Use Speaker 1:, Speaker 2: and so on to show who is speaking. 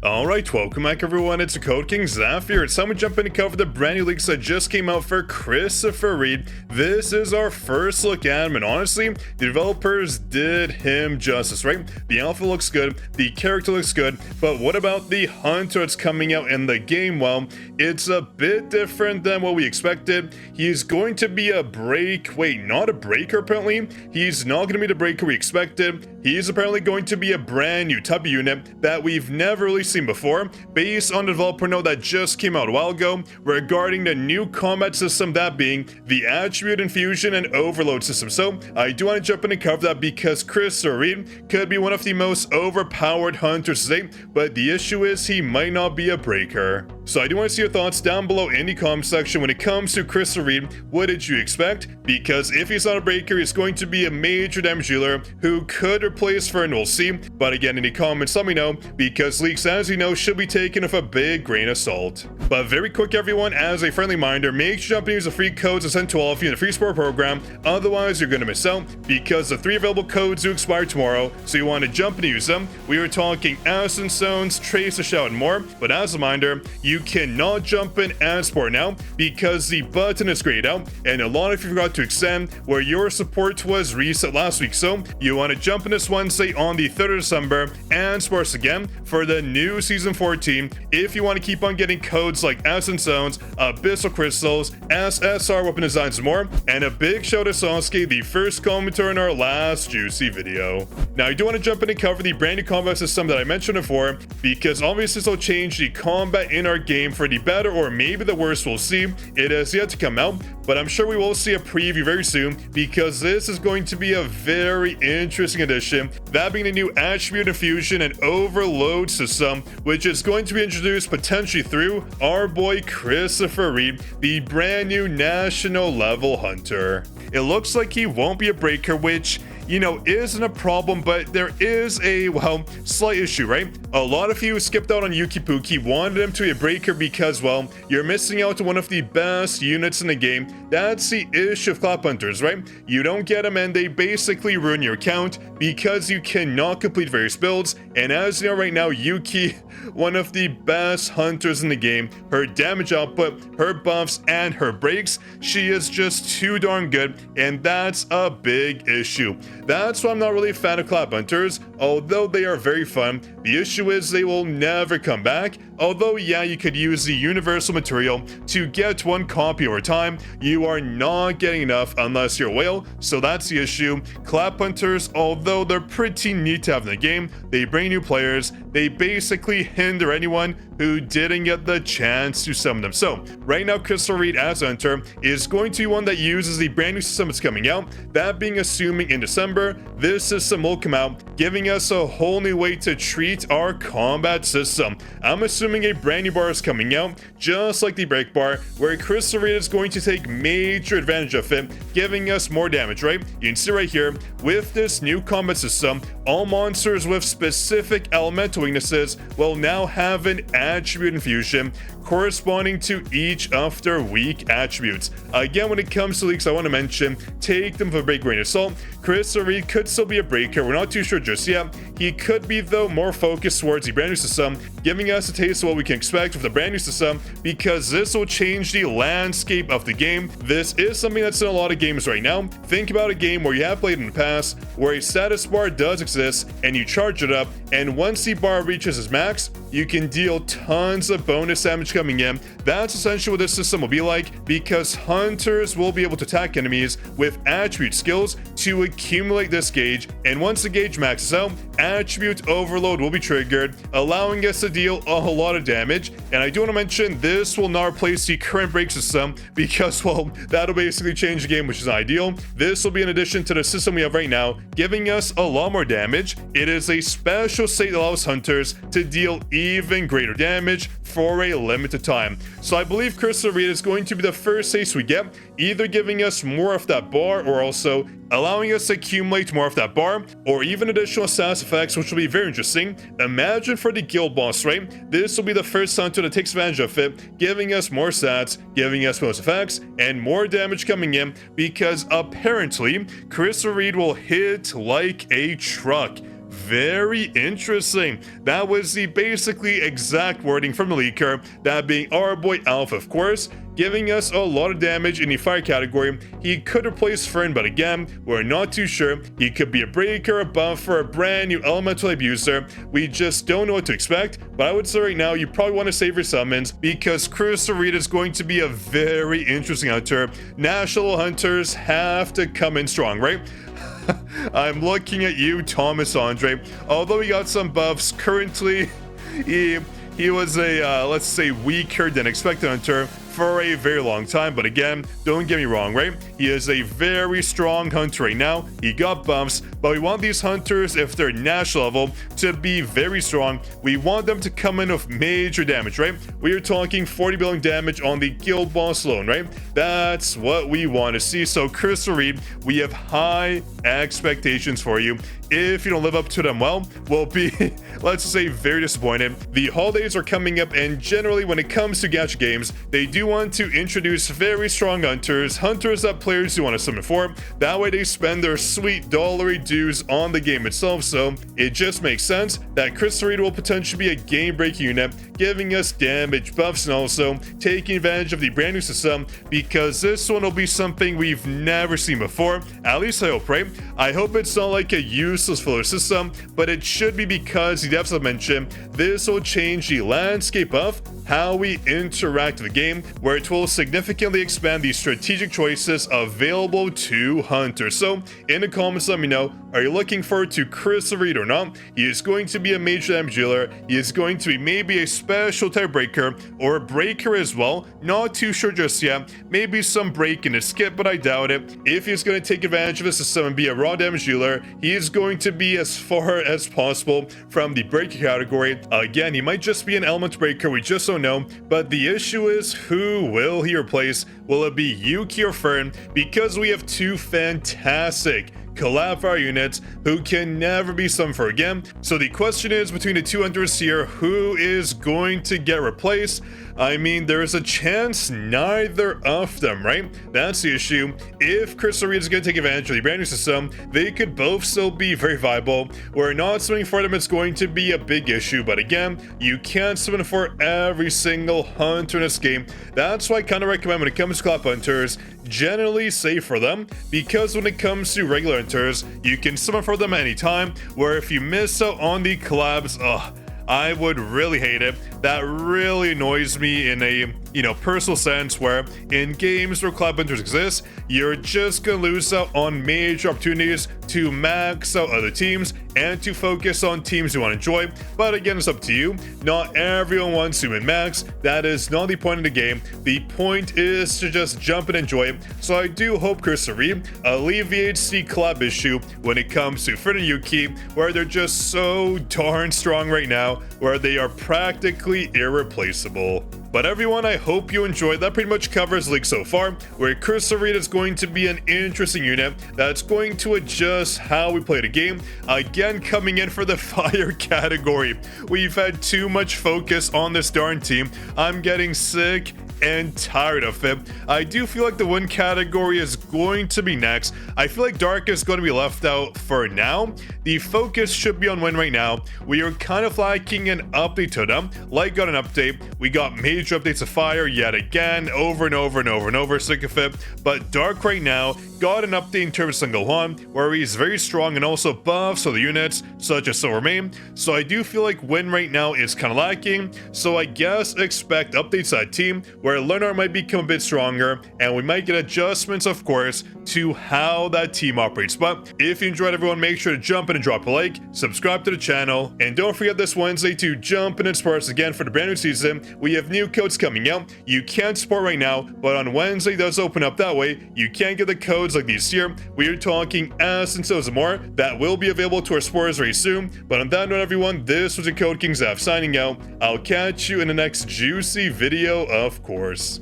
Speaker 1: Alright, welcome back everyone, it's Code King Zaf here. It's time we jump in and cover the brand new leaks that just came out for Christopher Reed. This is our first look at him, and honestly, the developers did him justice, right? The alpha looks good, the character looks good, but what about the hunter that's coming out in the game? Well, it's a bit different than what we expected. He's going to be a not a breaker apparently. He's not going to be the breaker we expected. He's apparently going to be a brand new type of unit that we've never really seen before, based on the developer note that just came out a while ago regarding the new combat system, that being the attribute infusion and overload system. So I do want to jump in and cover that because Christopher Reed could be one of the most overpowered hunters today, but the issue is he might not be a breaker. So I do want to see your thoughts down below in the comment section when it comes to Christopher Reed. What did you expect? Because if he's not a breaker, he's going to be a major damage dealer who could replace Fern, we'll see. But again, in the comments, let me know, because leaks, as you know, should be taken with a big grain of salt. But very quick everyone, as a friendly reminder, make sure you jump and use the free codes I sent to all of you in the free support program, otherwise you're going to miss out, because the 3 available codes do expire tomorrow, so you want to jump and use them. We were talking Ascent Stones, Trace, Shout, and more, but as a reminder, you cannot jump in and support now because the button is grayed out, and a lot of you forgot to extend where your support was reset last week, so you want to jump in this Wednesday on the 3rd of December and support us again for the new Season 14 if you want to keep on getting codes like Ascent Stones, Abyssal Crystals, SSR Weapon Designs, and more. And a big shout to Sasuke, the first commenter in our last juicy video. Now I do want to jump in and cover the brand new combat system that I mentioned before, because obviously this will change the combat in our game for the better or maybe the worse, we'll see. It has yet to come out, but I'm sure we will see a preview very soon, because this is going to be a very interesting addition, that being the new attribute infusion and overload system, which is going to be introduced potentially through our boy Christopher Reed, the brand new national level hunter. It looks like he won't be a breaker, which, you know, isn't a problem, but there is a, well, slight issue, right? A lot of you skipped out on Yuki Puki, wanted him to be a breaker because, well, you're missing out on one of the best units in the game. That's the issue of clap hunters, right? You don't get them and they basically ruin your account because you cannot complete various builds. And as you know right now, Yuki, one of the best hunters in the game, her damage output, her buffs, and her breaks, she is just too darn good, and that's a big issue. That's why I'm not really a fan of clap hunters, although they are very fun. The issue is they will never come back. Although, yeah, you could use the universal material to get one copy over time, you are not getting enough unless you're a whale, so that's the issue. Clap hunters, although they're pretty neat to have in the game, they bring new players, they basically hinder anyone who didn't get the chance to summon them. So, right now, Christopher Reed as Hunter is going to be one that uses the brand new system that's coming out, that being assuming in December, this system will come out, giving us a whole new way to treat our combat system. I'm assuming a brand new bar is coming out, just like the break bar, where Christopher Reed is going to take major advantage of it, giving us more damage, right? You can see right here, with this new combat system, all monsters with specific elemental weaknesses will now have an attribute infusion corresponding to each of their weak attributes. Again, when it comes to leaks, I want to mention, take them with a big grain of salt. Christopher Reed could still be a breaker, we're not too sure just yet. He could be, though, more focused towards the brand new system, giving us a taste of what we can expect with the brand new system, because this will change the landscape of the game. This is something that's in a lot of games right now. Think about a game where you have played in the past, where a status bar does exist, and you charge it up, and once the bar reaches its max, you can deal tons of bonus damage coming in. That's essentially what this system will be like, because hunters will be able to attack enemies with attribute skills to accumulate this gauge, and once the gauge maxes out, attribute overload will be triggered, allowing us to deal a whole lot of damage. And I do want to mention, this will not replace the current break system, because, well, that'll basically change the game, which is ideal. This will be in addition to the system we have right now, giving us a lot more damage. It is a special state that allows hunters to deal even greater damage for a limited time. So I believe Christopher Reed is going to be the first ace we get, either giving us more of that bar or also allowing us to accumulate more of that bar, or even additional status effects, which will be very interesting. Imagine for the guild boss, right? This will be the first hunter that takes advantage of it, giving us more stats, giving us bonus effects, and more damage coming in, because apparently Christopher Reed will hit like a truck. Very interesting. That was the basically exact wording from the leaker, that being our boy Alpha, of course, giving us a lot of damage in the fire category. He could replace Fern, but again, we're not too sure. He could be a breaker, a buffer, a brand new elemental abuser. We just don't know what to expect, but I would say right now, you probably want to save your summons because Chrysaorite is going to be a very interesting hunter. National hunters have to come in strong, right? I'm looking at you, Thomas Andre. Although he got some buffs, currently he was a, let's say, weaker than expected hunter for a very long time, but again, don't get me wrong, right? He is a very strong hunter right now. He got buffs, but we want these hunters, if they're national level, to be very strong. We want them to come in with major damage, right? We are talking 40 billion damage on the guild boss alone, right? That's what we want to see. So Chrysaorite, we have high expectations for you. If you don't live up to them, well, we'll be, let's say, very disappointed. The holidays are coming up, and generally when it comes to gacha games, they do want to introduce very strong hunters that players do want to summon for. That way they spend their sweet dollary dues on the game itself, so it just makes sense that Chrysaorite will potentially be a game-breaking unit, giving us damage buffs and also taking advantage of the brand new system, because this one will be something we've never seen before. At least I hope, right? I hope it's not like a useless filler system, but it should be, because the devs have mentioned this will change the landscape of how we interact with the game, where it will significantly expand the strategic choices available to hunters. So in the comments, let me know, are you looking forward to Chrysaorite or not? He is going to be a major damage dealer. He is going to be maybe a special type breaker or a breaker as well. Not too sure just yet. Maybe some break and a skip, but I doubt it. If he's going to take advantage of the system and be a raw damage dealer, he is going to be as far as possible from the breaker category. Again, he might just be an element breaker, we just don't know. But the issue is, who will he replace? Will it be Yuki or Fern? Because we have two fantastic collab fire units who can never be summoned for again. So the question is, between the two hunters here, who is going to get replaced? I mean, there is a chance neither of them, right? That's the issue. If Chrysaorite is going to take advantage of the brand new system, they could both still be very viable. We're not summoning for them, it's going to be a big issue, but again, you can't summon for every single hunter in this game. That's why I kind of recommend, when it comes to collab hunters, generally save for them, because when it comes to regular hunters, you can summon for them at any time, where if you miss out on the collabs, I would really hate it. That really annoys me in a, personal sense, where in games where collab hunters exist, you're just gonna lose out on major opportunities to max out other teams and to focus on teams you want to enjoy. But again, it's up to you. Not everyone wants to min-max. That is not the point of the game. The point is to just jump and enjoy it. So I do hope Chrysaorite alleviates the collab issue when it comes to Fern and Yuki, where they're just so darn strong right now, where they are practically irreplaceable. But everyone, I hope you enjoyed. That pretty much covers the leak so far, where Chrysaorite is going to be an interesting unit that's going to adjust how we play the game. Again, coming in for the fire category. We've had too much focus on this darn team. I'm getting sick and tired of it. I do feel like the wind category is going to be next. I feel like dark is going to be left out for now. The focus should be on wind right now. We are kind of lacking an update to them. Light got an update. We got major updates of fire yet again, over and over and over and over, sick of it. But dark right now got an update in terms of Sunggohan, where he's very strong and also buffs so the units such as Silver Main. So I do feel like wind right now is kind of lacking. So I guess expect updates to that team, where Leonard might become a bit stronger, and we might get adjustments, of course, to how that team operates. But if you enjoyed, everyone, make sure to jump in and drop a like, subscribe to the channel, and don't forget this Wednesday to jump in and support us again for the brand new season. We have new codes coming out. You can't support right now, but on Wednesday does open up. That way you can get the codes like these here. We are talking Essence and more that will be available to our supporters very soon. But on that note, everyone, this was your Code King Zaf signing out. I'll catch you in the next juicy video, of course.